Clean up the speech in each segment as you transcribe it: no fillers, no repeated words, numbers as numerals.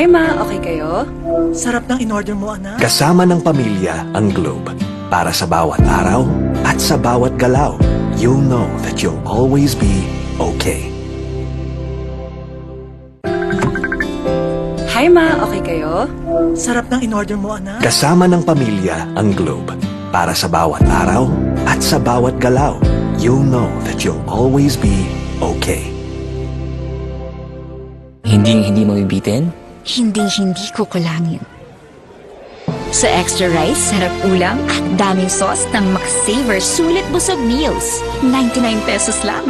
Hi ma, okay kayo? Sarap ng in-order mo, anak. Kasama ng pamilya ang Globe. Para sa bawat araw at sa bawat galaw, you'll know that you'll always be okay. Hi ma, okay kayo? Sarap ng in-order mo, anak. Kasama ng pamilya ang Globe. Para sa bawat araw at sa bawat galaw, you'll know that you'll always be okay. Hindi mabibitin? Hinding-hindi ko kulangin. Sa extra rice, sarap ulam at daming sauce ng Max-Saver Sulit Busog Meals. 99 pesos lang.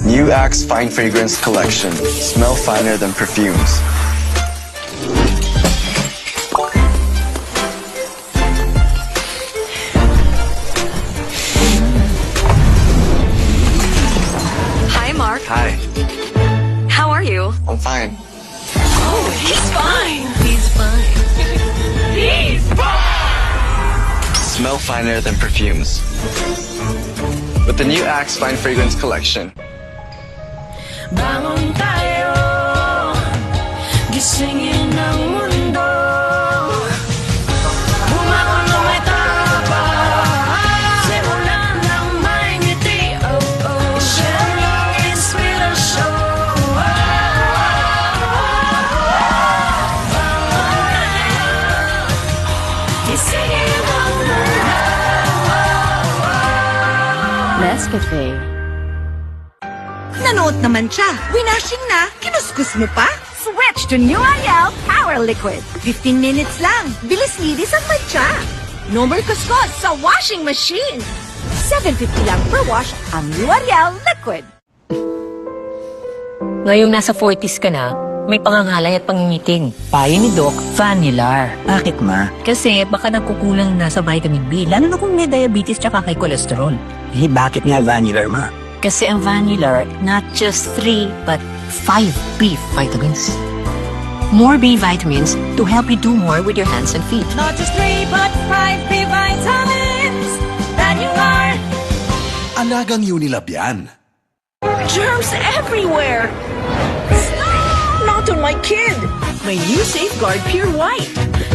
New Axe Fine Fragrance Collection. Smell finer than perfumes. Hi, Mark. Hi, How are you? I'm fine. Oh, he's fine. He's fine. He's Smell finer than perfumes. With the new Axe Fine Fragrance Collection. Bangon tayo, gisingin ang mundo. Bumangon ng may tapang, simulan ng may ngiti. Oh, oh, share your inspirasyon. Bangon tayo, gisingin ang mundo. Nescafe. Nanood naman siya. Winashing na. Kinuskus mo pa. Switch to New Ariel Power Liquid. 15 minutes lang. Bilis-lilis ang matcha. No more kuskus sa washing machine. $7.50 lang per wash ang New Ariel Liquid. Ngayong nasa 40s ka na, may pangangalay at pangingiting. Payo ni Doc, Vanilar. Bakit ma? Kasi baka nagkukulang na sa vitamin B, lalo na kung may diabetes tsaka kay kolesterol. Eh, bakit nga Vanilar ma? Kasi ang Vanilar, not just 3, but 5 B vitamins. More B vitamins to help you do more with your hands and feet. Not just 3 but 5 B vitamins that you are. Alagang Unilab yan. Germs everywhere. Not on my kid. My new Safeguard Pure White.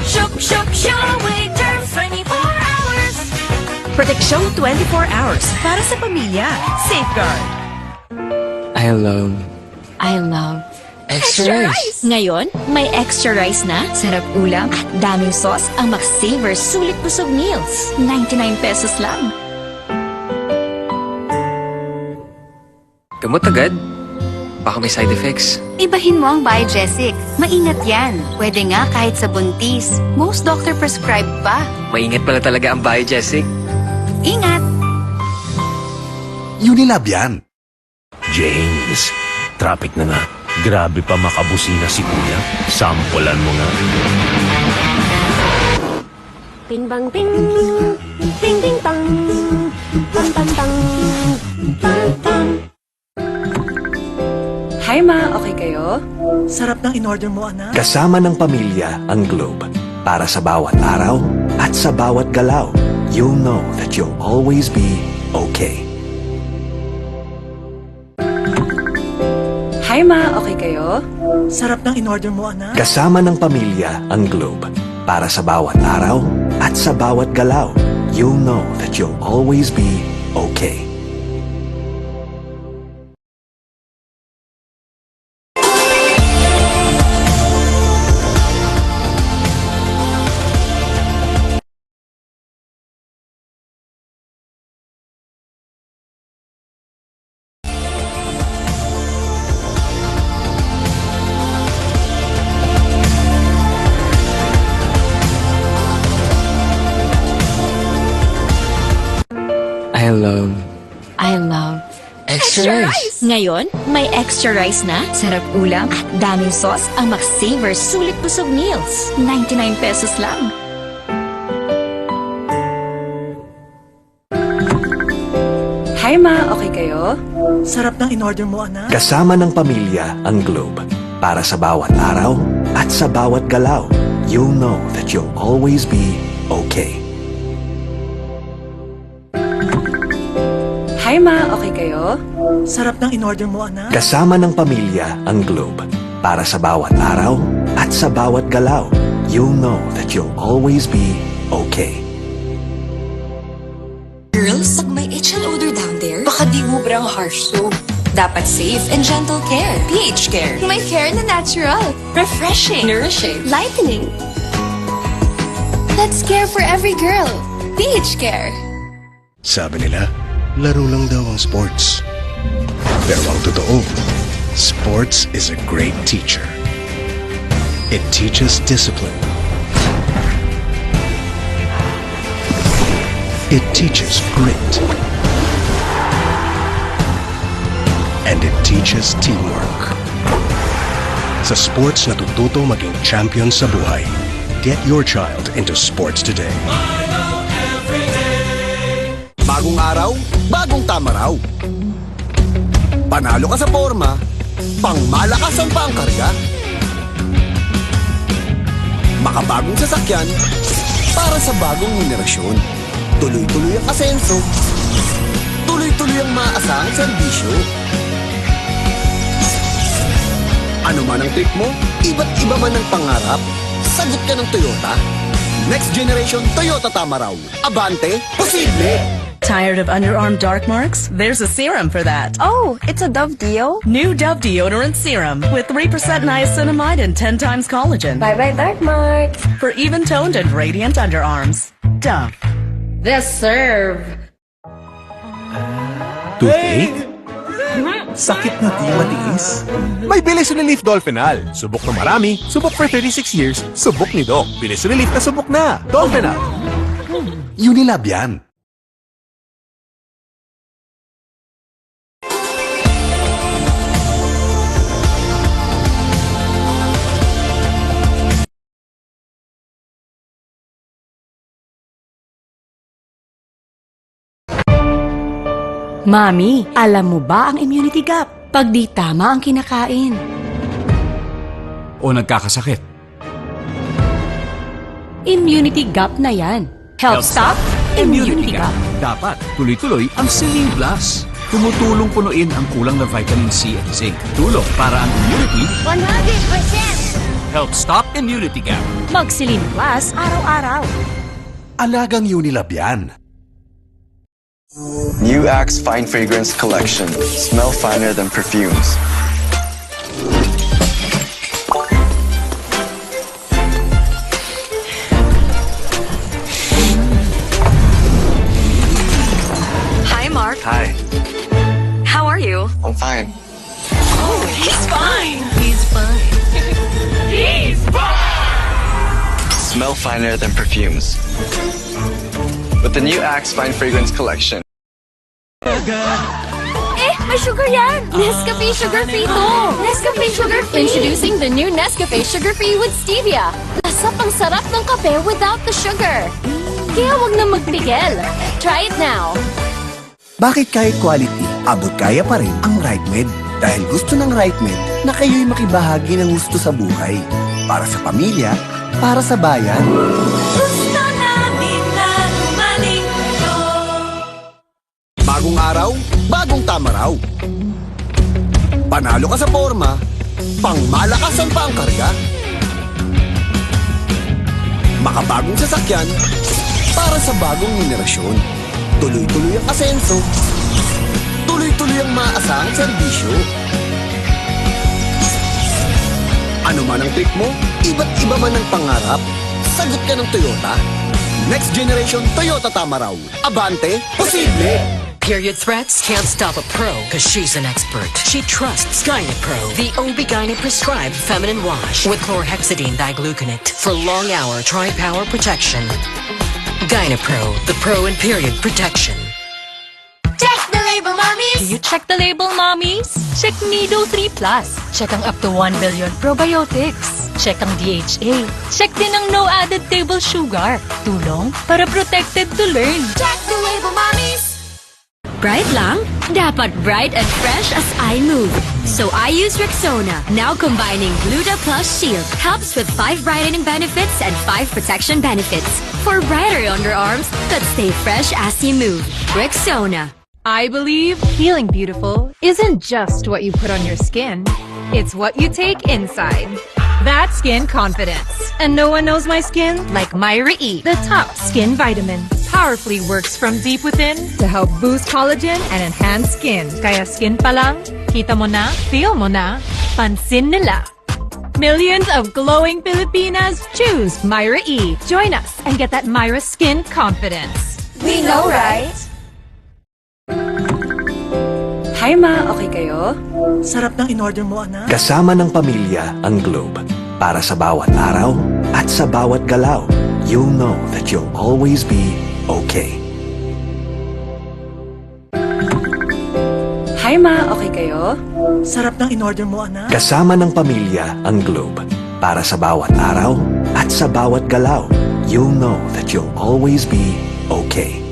Shook, away germs 24 hours. Proteksyon 24 hours para sa pamilya. Safeguard. I love Extra rice. Ngayon, may extra rice na, sarap ulam at daming sauce ang Max-Saver Sulit Busog Meals. 99 pesos lang. Gamot agad? Baka may side effects. Ibahin mo ang Biogesic. Maingat yan. Pwede nga kahit sa buntis. Most doctor prescribe pa. Maingat pala talaga ang Biogesic. Ingat! Unilab yan. James, traffic na nga. Grabe pa makabusina si Kuya. Sampulan mo nga. Ting bang ting, ting ting tang, tang tang tang, tang tang. Hi ma, okay kayo? Sarap ng in-order mo, anak. Kasama ng pamilya ang Globe. Para sa bawat araw at sa bawat galaw, you'll know that you'll always be okay. Hi ma, okay kayo? Sarap ng in-order mo, anak. Kasama ng pamilya ang Globe. Para sa bawat araw at sa bawat galaw, you'll know that you'll always be okay. I love extra rice. Ngayon, may extra rice na, sarap ulam at daming sauce ang Max-Saver Sulit Busog Meals. 99 pesos lang. Hi ma, okay kayo? Sarap ng in-order mo, anak. Kasama ng pamilya ang Globe. Para sa bawat araw at sa bawat galaw, you'll know that you'll always be okay. Hi Hi ma, okay kayo? Sarap ng in-order mo, anak. Kasama ng pamilya ang Globe. Para sa bawat araw at sa bawat galaw, you'll know that you'll always be okay. Girls, pag may itch and odor down there, baka di ubrang harsh soap. Dapat safe and gentle care. pH Care. May care na natural. Refreshing. Nourishing. Lightening. Let's care for every girl. pH Care. Sabi nila, laro lang daw ang sports. Pero ang totoo, sports is a great teacher. It teaches discipline. It teaches grit. And it teaches teamwork. Sa sports natututo maging champion sa buhay. Get your child into sports today. Bagong araw, bagong tama raw. Panalo ka sa forma, pangmalakasan pa ang karga. Makabagong sasakyan, para sa bagong henerasyon. Tuloy-tuloy ang asenso, tuloy-tuloy ang maasahang serbisyo. Ano man ang trip mo, iba't iba man ang pangarap, sagot ka ng Toyota. Next generation Toyota Tamaraw. Abante, posible! Tired of underarm dark marks? There's a serum for that. Oh, it's a Dove Deo? New Dove Deodorant Serum with 3% niacinamide and 10 times collagen. Bye-bye dark marks. For even-toned and radiant underarms. Dove. This serve. Toothache? Sakit na di matiis? May Bilis Relief Dolphinal. Subok na marami, subok for 36 years, subok ni Doc. Bilis Relief na subok na. Dolphinal. Unilab yan. Mami, alam mo ba ang immunity gap? Pag di tama ang kinakain. O nagkakasakit. Immunity gap na yan. Health Stop, Immunity Gap. Dapat tuloy-tuloy ang Celine Plus. Tumutulong punuin ang kulang na vitamin C at zinc. Tulong para ang immunity 100%! Health Stop Immunity Gap. Mag-Celine Plus araw-araw. Alagang Unilab yan. New Axe Fine Fragrance Collection. Smell finer than perfumes. Hi, Mark. Hi, How are you? I'm fine. Oh, he's fine! He's fine. He's fine! Smell finer than perfumes. With the new Axe Fine Fragrance Collection. May sugar yan! Nescafe Sugar Free to! Nescafe Sugar Free! Introducing the new Nescafe Sugar Free with Stevia. Lasa pang sarap ng kape without the sugar. Kaya wag na magpigil. Try it now. Bakit kahit quality, abot kaya pa rin ang RightMed? Dahil gusto ng RightMed na kayo'y makibahagi ng gusto sa buhay. Para sa pamilya, para sa bayan. Gusto namin na gumaling ito. Bagong araw, bagong tama raw. Panalo ka sa forma, pangmalakasan pa ang karga. Makabagong sasakyan, para sa bagong henerasyon. Tuloy-tuloy ang asenso, tuloy-tuloy ang maasahang serbisyo. Ano man ang trip mo, iba't iba man ang pangarap, sagot ka ng Toyota. Next generation Toyota Tamaraw. Abante, posible! Period threats can't stop a pro because she's an expert. She trusts Gynapro, the OB-GYN prescribed feminine wash with chlorhexidine digluconate for long-hour tri-power protection. Gynapro, the pro in period protection. Check the label, mommies! Do you check the label, mommies? Check Nido 3 Plus. Check ang up to 1 billion probiotics. Check ang DHA. Check din ang no added table sugar. Tulong para protected to learn. Check the label, mommies! Bright lang? Dapat bright and fresh as I move. So I use Rexona, now combining Gluta Plus Shield. Helps with 5 brightening benefits and 5 protection benefits. For brighter underarms that stay fresh as you move. Rexona. I believe feeling beautiful isn't just what you put on your skin. It's what you take inside. That's skin confidence. And no one knows my skin like Myra E, the top skin vitamin. Powerfully works from deep within to help boost collagen and enhance skin. Kaya skin pa lang, kita mo na, feel mo na, pansin nila. Millions of glowing Filipinas choose Myra E. Join us and get that Myra skin confidence. We know, right? Hi ma, okay kayo? Sarap ng in-order mo, anak. Kasama ng pamilya ang Globe. Para sa bawat araw at sa bawat galaw, you'll know that you'll always be okay. Hi ma, okay kayo? Sarap ng in-order mo, anak. Kasama ng pamilya ang Globe. Para sa bawat araw at sa bawat galaw, you'll know that you'll always be okay.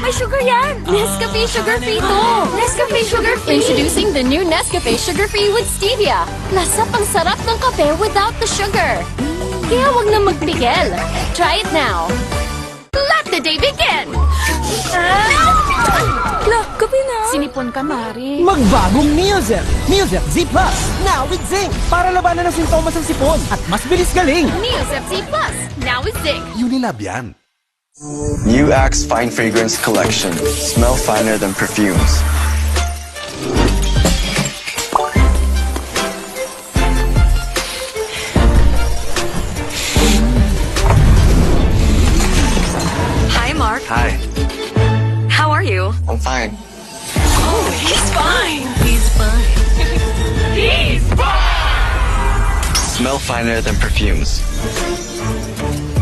May sugar yan! Nescafe Sugar Free to! Nescafe Sugar Free! Introducing the new Nescafe Sugar Free with Stevia. Lasa pang sarap ng kape without the sugar. Kaya wag na magpigil. Try it now. Let the day begin! Look, kape na. Sinipon ka, Mari. Magbagong Neozer! Neozer Z Plus! Now with zinc! Para labanan ang sintomas ng sipon at mas bilis galing! Neosep Z Plus! Now with zinc! Unilab yan. New Axe Fine Fragrance Collection. Smell finer than perfumes. Hi, Mark. Hi, How are you? I'm fine. Oh, he's fine. He's fine. He's fine. Smell finer than perfumes.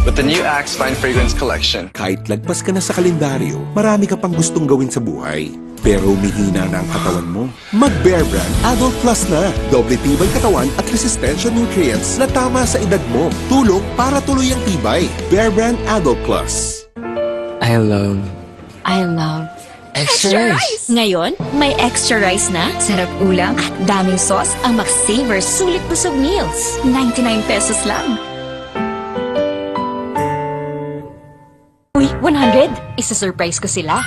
With the new Axe Fine Fragrance Collection. Kahit lagpas ka na sa kalendaryo, marami ka pang gustong gawin sa buhay. Pero umihina na ang katawan mo. Mag-Bear Brand Adult Plus na. Doble tibay katawan at resistensya nutrients na tama sa edad mo. Tulong para tuloy ang tibay. Bear Brand Adult Plus. I love Extra rice! Ngayon, may extra rice na, sarap ulam at daming sauce ang Max-Saver Sulit Busog Meals. 99 pesos lang. Uy, 100! Isa-surprise ko sila.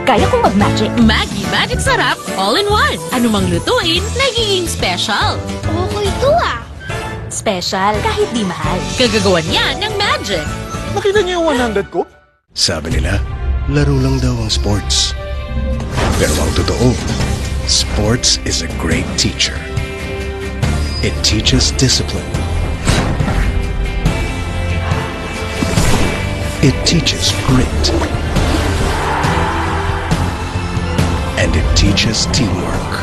Kaya kong mag-magic. Maggie Magic Sarap, all in one. Anumang lutuin, nagiging special. Okay to ah! Special, kahit di mahal. Kagagawan yan ng magic. Nakita niyo yung 100 ko? Sabi nila, laro lang daw ang sports. Pero ang totoo, sports is a great teacher. It teaches discipline. It teaches grit. And it teaches teamwork.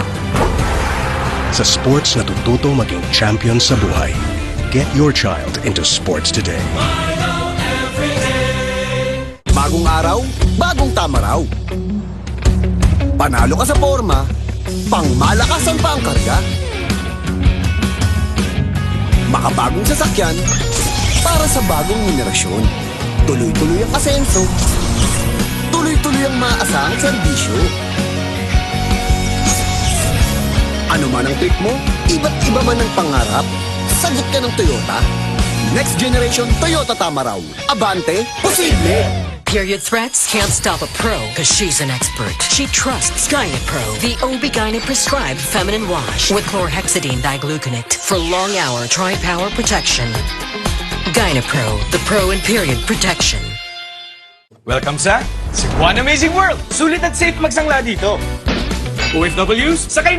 Sa sports natututo maging champion sa buhay. Get your child into sports today. Bagong araw, bagong tama raw. Panalo ka sa forma, pangmalakasan pa ang karga. Makabagong sasakyan, para sa bagong henerasyon. Tuloy-tuloy ang asenso. Tuloy-tuloy ang maaasahang serbisyo. Ano man ang trip mo, iba't iba man ang pangarap, sagot ka ng Toyota. Next generation Toyota Tamaraw. Abante, posible! Period threats can't stop a pro because she's an expert. She trusts Gynapro, the OB-GYN prescribed feminine wash with chlorhexidine digluconate for long-hour tri-power protection. Gynapro, the pro in period protection. Welcome sa Cebuana Amazing World! Sulit at safe magsangla dito. OFWs, sakay na!